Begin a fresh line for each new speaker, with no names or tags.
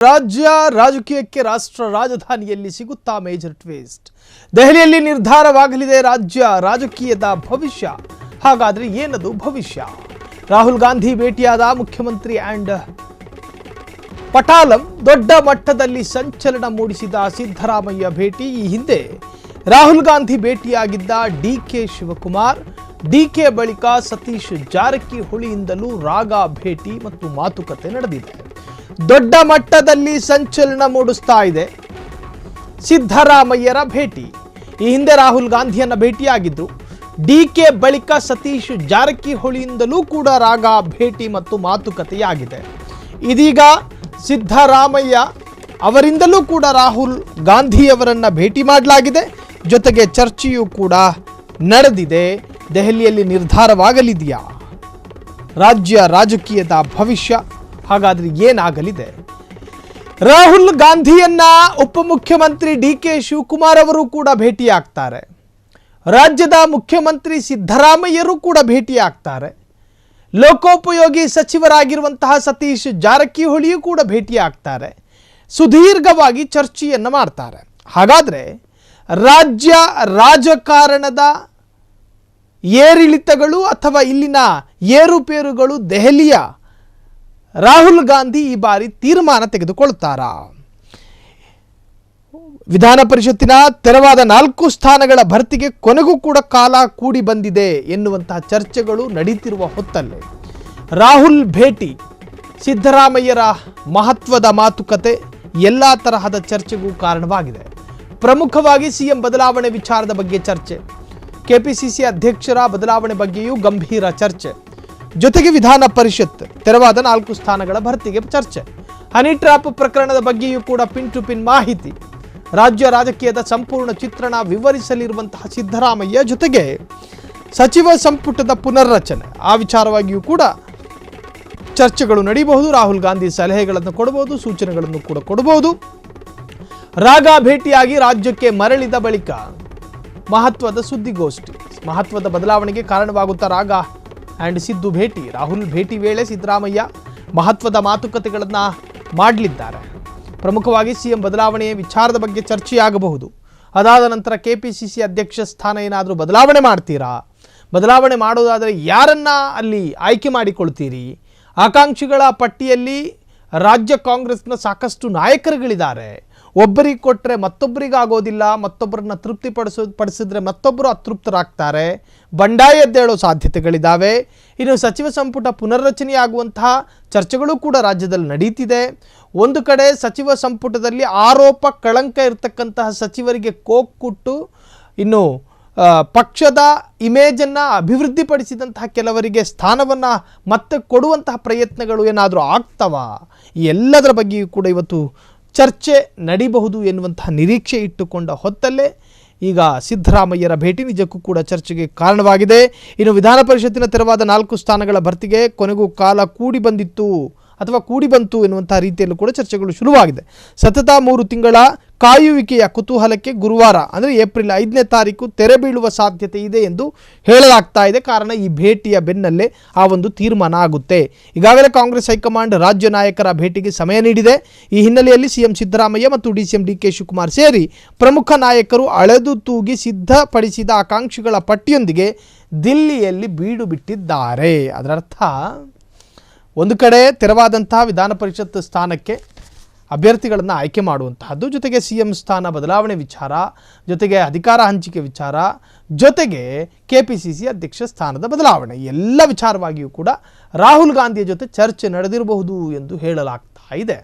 ರಾಜ್ಯ ರಾಜಕೀಯಕ್ಕೆ ರಾಷ್ಟ್ರ ರಾಜಧಾನಿಯಲ್ಲಿ ಸಿಗುತ್ತಾ ಮೇಜರ್ ಟ್ವಿಸ್ಟ್. ದೆಹಲಿಯಲ್ಲಿ ನಿರ್ಧಾರವಾಗಲಿದೆ ರಾಜ್ಯ ರಾಜಕೀಯದ ಭವಿಷ್ಯ. ಹಾಗಾದ್ರೆ ಏನದು ಭವಿಷ್ಯ? ರಾಹುಲ್ ಗಾಂಧಿ ಭೇಟಿಯಾದ ಮುಖ್ಯಮಂತ್ರಿ ಅಂಡ್ ಪಟಾಲಂ ದೊಡ್ಡ ಮಟ್ಟದಲ್ಲಿ ಸಂಚಲನ ಮೂಡಿಸಿದ ಸಿದ್ದರಾಮಯ್ಯ ಭೇಟಿ. ಈ ಹಿಂದೆ ರಾಹುಲ್ ಗಾಂಧಿ ಭೇಟಿಯಾಗಿದ್ದ ಡಿಕೆ ಶಿವಕುಮಾರ್, ಡಿಕೆ ಬಳಿಕ ಸತೀಶ್ ಜಾರಕಿಹೊಳಿಯಿಂದಲೂ ರಾಗ ಭೇಟಿ ಮತ್ತು ಮಾತುಕತೆ ನಡೆದಿದೆ. ದೊಡ್ಡ ಮಟ್ಟದಲ್ಲಿ ಸಂಚಲನ ಮೂಡಿಸ್ತಾ ಇದೆ ಸಿದ್ದರಾಮಯ್ಯರ ಭೇಟಿ. ಈ ಹಿಂದೆ ರಾಹುಲ್ ಗಾಂಧಿಯನ್ನ ಭೇಟಿಯಾಗಿದ್ದು, ಡಿಕೆ ಬಳಿಕ ಸತೀಶ್ ಜಾರಕಿಹೊಳಿಯಿಂದಲೂ ಕೂಡ ರಾಗ ಭೇಟಿ ಮತ್ತು ಮಾತುಕತೆಯಾಗಿದೆ. ಇದೀಗ ಸಿದ್ದರಾಮಯ್ಯ ಅವರಿಂದಲೂ ಕೂಡ ರಾಹುಲ್ ಗಾಂಧಿಯವರನ್ನ ಭೇಟಿ ಮಾಡಲಾಗಿದೆ. ಜೊತೆಗೆ ಚರ್ಚೆಯೂ ಕೂಡ ನಡೆದಿದೆ. ದೆಹಲಿಯಲ್ಲಿ ನಿರ್ಧಾರವಾಗಲಿದೆಯಾ ರಾಜ್ಯ ರಾಜಕೀಯದ ಭವಿಷ್ಯ? ಹಾಗಾದ್ರೆ ಏನಾಗಲಿದೆ? ರಾಹುಲ್ ಗಾಂಧಿಯನ್ನ ಉಪಮುಖ್ಯಮಂತ್ರಿ ಡಿಕೆ ಶಿವಕುಮಾರ್ ಅವರು ಕೂಡ ಭೇಟಿಯಾಗ್ತಾರೆ. ರಾಜ್ಯದ ಮುಖ್ಯಮಂತ್ರಿ ಸಿದ್ದರಾಮಯ್ಯರು ಕೂಡ ಭೇಟಿಯಾಗ್ತಾರೆ. ಲೋಕೋಪಯೋಗಿ ಸಚಿವರಾಗಿರುವಂತಹ ಸತೀಶ್ ಜಾರಕಿಹೊಳಿಯೂ ಕೂಡ ಭೇಟಿಯಾಗ್ತಾರೆ. ಸುದೀರ್ಘವಾಗಿ ಚರ್ಚೆಯನ್ನು ಮಾಡ್ತಾರೆ. ಹಾಗಾದ್ರೆ ರಾಜ್ಯ ರಾಜಕಾರಣದ ಏರಿಳಿತಗಳು ಅಥವಾ ಇಲ್ಲಿನ ಏರುಪೇರುಗಳು ದೆಹಲಿಯ ರಾಹುಲ್ ಗಾಂಧಿ ಈ ಬಾರಿ ತೀರ್ಮಾನ ತೆಗೆದುಕೊಳ್ತಾರಾ? ವಿಧಾನ ಪರಿಷತ್ತಿನ ತೆರವಾದ 4 ಸ್ಥಾನಗಳ ಭರ್ತಿಗೆ ಕೊನೆಗೂ ಕೂಡ ಕಾಲ ಕೂಡಿ ಬಂದಿದೆ ಎನ್ನುವಂತಹ ಚರ್ಚೆಗಳು ನಡೀತಿರುವ ಹೊತ್ತಲ್ಲೇ ರಾಹುಲ್ ಭೇಟಿ, ಸಿದ್ದರಾಮಯ್ಯರ ಮಹತ್ವದ ಮಾತುಕತೆ ಎಲ್ಲ ತರಹದ ಚರ್ಚೆಗೂ ಕಾರಣವಾಗಿದೆ. ಪ್ರಮುಖವಾಗಿ ಸಿಎಂ ಬದಲಾವಣೆ ವಿಚಾರದ ಬಗ್ಗೆ ಚರ್ಚೆ, ಕೆಪಿಸಿಸಿ ಅಧ್ಯಕ್ಷರ ಬದಲಾವಣೆ ಬಗ್ಗೆಯೂ ಗಂಭೀರ ಚರ್ಚೆ, ಜೊತೆಗೆ ವಿಧಾನ ಪರಿಷತ್ ತೆರವಾದ 4 ಸ್ಥಾನಗಳ ಭರ್ತಿಗೆ ಚರ್ಚೆ, ಹನಿ ಟ್ರ್ಯಾಪ್ ಪ್ರಕರಣದ ಬಗ್ಗೆಯೂ ಕೂಡ ಪಿನ್ ಟು ಪಿನ್ ಮಾಹಿತಿ, ರಾಜ್ಯ ರಾಜಕೀಯದ ಸಂಪೂರ್ಣ ಚಿತ್ರಣ ವಿವರಿಸಲಿರುವಂತಹ ಸಿದ್ದರಾಮಯ್ಯ, ಜೊತೆಗೆ ಸಚಿವ ಸಂಪುಟದ ಪುನರ್ರಚನೆ ಆ ವಿಚಾರವಾಗಿಯೂ ಕೂಡ ಚರ್ಚೆಗಳು ನಡೆಯಬಹುದು. ರಾಹುಲ್ ಗಾಂಧಿ ಸಲಹೆಗಳನ್ನು ಕೊಡಬಹುದು, ಸೂಚನೆಗಳನ್ನು ಕೂಡ ಕೊಡಬಹುದು. ರಾಗ ಭೇಟಿಯಾಗಿ ರಾಜ್ಯಕ್ಕೆ ಮರಳಿದ ಬಳಿಕ ಮಹತ್ವದ ಸುದ್ದಿಗೋಷ್ಠಿ, ಮಹತ್ವದ ಬದಲಾವಣೆಗೆ ಕಾರಣವಾಗುತ್ತಾ ರಾಗ ಆ್ಯಂಡ್ ಸಿದ್ದು ಭೇಟಿ. ರಾಹುಲ್ ಭೇಟಿ ವೇಳೆ ಸಿದ್ದರಾಮಯ್ಯ ಮಹತ್ವದ ಮಾತುಕತೆಗಳನ್ನು ಮಾಡಲಿದ್ದಾರೆ. ಪ್ರಮುಖವಾಗಿ ಸಿಎಂ ಬದಲಾವಣೆಯ ವಿಚಾರದ ಬಗ್ಗೆ ಚರ್ಚೆಯಾಗಬಹುದು. ಅದಾದ ನಂತರ ಕೆಪಿಸಿಸಿ ಅಧ್ಯಕ್ಷ ಸ್ಥಾನ ಏನಾದರೂ ಬದಲಾವಣೆ ಮಾಡ್ತೀರಾ? ಬದಲಾವಣೆ ಮಾಡೋದಾದರೆ ಯಾರನ್ನ ಅಲ್ಲಿ ಆಯ್ಕೆ ಮಾಡಿಕೊಳ್ತೀರಿ? ಆಕಾಂಕ್ಷಿಗಳ ಪಟ್ಟಿಯಲ್ಲಿ ರಾಜ್ಯ ಕಾಂಗ್ರೆಸ್ನ ಸಾಕಷ್ಟು ನಾಯಕರುಗಳಿದ್ದಾರೆ. ಒಬ್ಬರಿಗೆ ಕೊಟ್ಟರೆ ಮತ್ತೊಬ್ಬರಿಗಾಗೋದಿಲ್ಲ, ಮತ್ತೊಬ್ಬರನ್ನ ಪಡಿಸಿದ್ರೆ ಮತ್ತೊಬ್ಬರು ಅತೃಪ್ತರಾಗ್ತಾರೆ, ಬಂಡಾಯ ಎದ್ದೇಳೋ ಸಾಧ್ಯತೆಗಳಿದ್ದಾವೆ. ಇನ್ನು ಸಚಿವ ಸಂಪುಟ ಪುನರ್ರಚನೆಯಾಗುವಂತಹ ಚರ್ಚೆಗಳು ಕೂಡ ರಾಜ್ಯದಲ್ಲಿ ನಡೀತಿದೆ. ಒಂದು ಕಡೆ ಸಚಿವ ಸಂಪುಟದಲ್ಲಿ ಆರೋಪ ಕಳಂಕ ಇರತಕ್ಕಂತಹ ಸಚಿವರಿಗೆ ಕೋಕ್ ಕೊಟ್ಟು ಇನ್ನು ಪಕ್ಷದ ಇಮೇಜನ್ನು ಅಭಿವೃದ್ಧಿಪಡಿಸಿದಂತಹ ಕೆಲವರಿಗೆ ಸ್ಥಾನವನ್ನು ಮತ್ತೆ ಕೊಡುವಂತಹ ಪ್ರಯತ್ನಗಳು ಏನಾದರೂ ಆಗ್ತವ? ಈ ಎಲ್ಲದರ ಬಗ್ಗೆಯೂ ಕೂಡ ಇವತ್ತು ಚರ್ಚೆ ನಡೀಬಹುದು ಎನ್ನುವಂತಹ ನಿರೀಕ್ಷೆ ಇಟ್ಟುಕೊಂಡ ಹೊತ್ತಲ್ಲೇ ಈಗ ಸಿದ್ದರಾಮಯ್ಯರ ಭೇಟಿ ನಿಜಕ್ಕೂ ಕೂಡ ಚರ್ಚೆಗೆ ಕಾರಣವಾಗಿದೆ. ಇನ್ನು ವಿಧಾನ ಪರಿಷತ್ತಿನ ತೆರವಾದ 4 ಸ್ಥಾನಗಳ ಭರ್ತಿಗೆ ಕೊನೆಗೂ ಕಾಲ ಕೂಡಿ ಬಂತು ಎನ್ನುವಂತಹ ರೀತಿಯಲ್ಲೂ ಕೂಡ ಚರ್ಚೆಗಳು ಶುರುವಾಗಿದೆ. ಸತತ 3 ತಿಂಗಳ ಕಾಯುವಿಕೆಯ ಕುತೂಹಲಕ್ಕೆ ಗುರುವಾರ ಅಂದರೆ ಏಪ್ರಿಲ್ 5ನೇ ತಾರೀಕು ತೆರೆ ಬೀಳುವ ಸಾಧ್ಯತೆ ಇದೆ ಎಂದು ಹೇಳಲಾಗ್ತಾ ಇದೆ. ಕಾರಣ ಈ ಭೇಟಿಯ ಬೆನ್ನಲ್ಲೇ ಆ ಒಂದು ತೀರ್ಮಾನ ಆಗುತ್ತೆ. ಈಗಾಗಲೇ ಕಾಂಗ್ರೆಸ್ ಹೈಕಮಾಂಡ್ ರಾಜ್ಯ ನಾಯಕರ ಭೇಟಿಗೆ ಸಮಯ ನೀಡಿದೆ. ಈ ಹಿನ್ನೆಲೆಯಲ್ಲಿ ಸಿಎಂ ಸಿದ್ದರಾಮಯ್ಯ ಮತ್ತು ಡಿಸಿಎಂ ಡಿಕೆ ಶಿವಕುಮಾರ್ ಸೇರಿ ಪ್ರಮುಖ ನಾಯಕರು ಅಳೆದು ತೂಗಿ ಸಿದ್ಧಪಡಿಸಿದ ಆಕಾಂಕ್ಷಿಗಳ ಪಟ್ಟಿಯೊಂದಿಗೆ ದಿಲ್ಲಿಯಲ್ಲಿ ಬೀಡು ಬಿಟ್ಟಿದ್ದಾರೆ. ಅದರರ್ಥ ಒಂದು ಕಡೆ ತೆರವಾದಂತಹ ವಿಧಾನ ಪರಿಷತ್ ಸ್ಥಾನಕ್ಕೆ ಅಭ್ಯರ್ಥಿಗಳನ್ನು ಆಯ್ಕೆ ಮಾಡುವಂತಹದ್ದು, ಜೊತೆಗೆ ಸಿಎಂ ಸ್ಥಾನ ಬದಲಾವಣೆ ವಿಚಾರ, ಜೊತೆಗೆ ಅಧಿಕಾರ ಹಂಚಿಕೆ ವಿಚಾರ, ಜೊತೆಗೆ ಕೆಪಿಸಿಸಿ ಅಧ್ಯಕ್ಷ ಸ್ಥಾನದ ಬದಲಾವಣೆ, ಎಲ್ಲ ವಿಚಾರವಾಗಿಯೂ ಕೂಡ ರಾಹುಲ್ ಗಾಂಧಿಯ ಜೊತೆ ಚರ್ಚೆ ನಡೆದಿರಬಹುದು ಎಂದು ಹೇಳಲಾಗ್ತಾ ಇದೆ.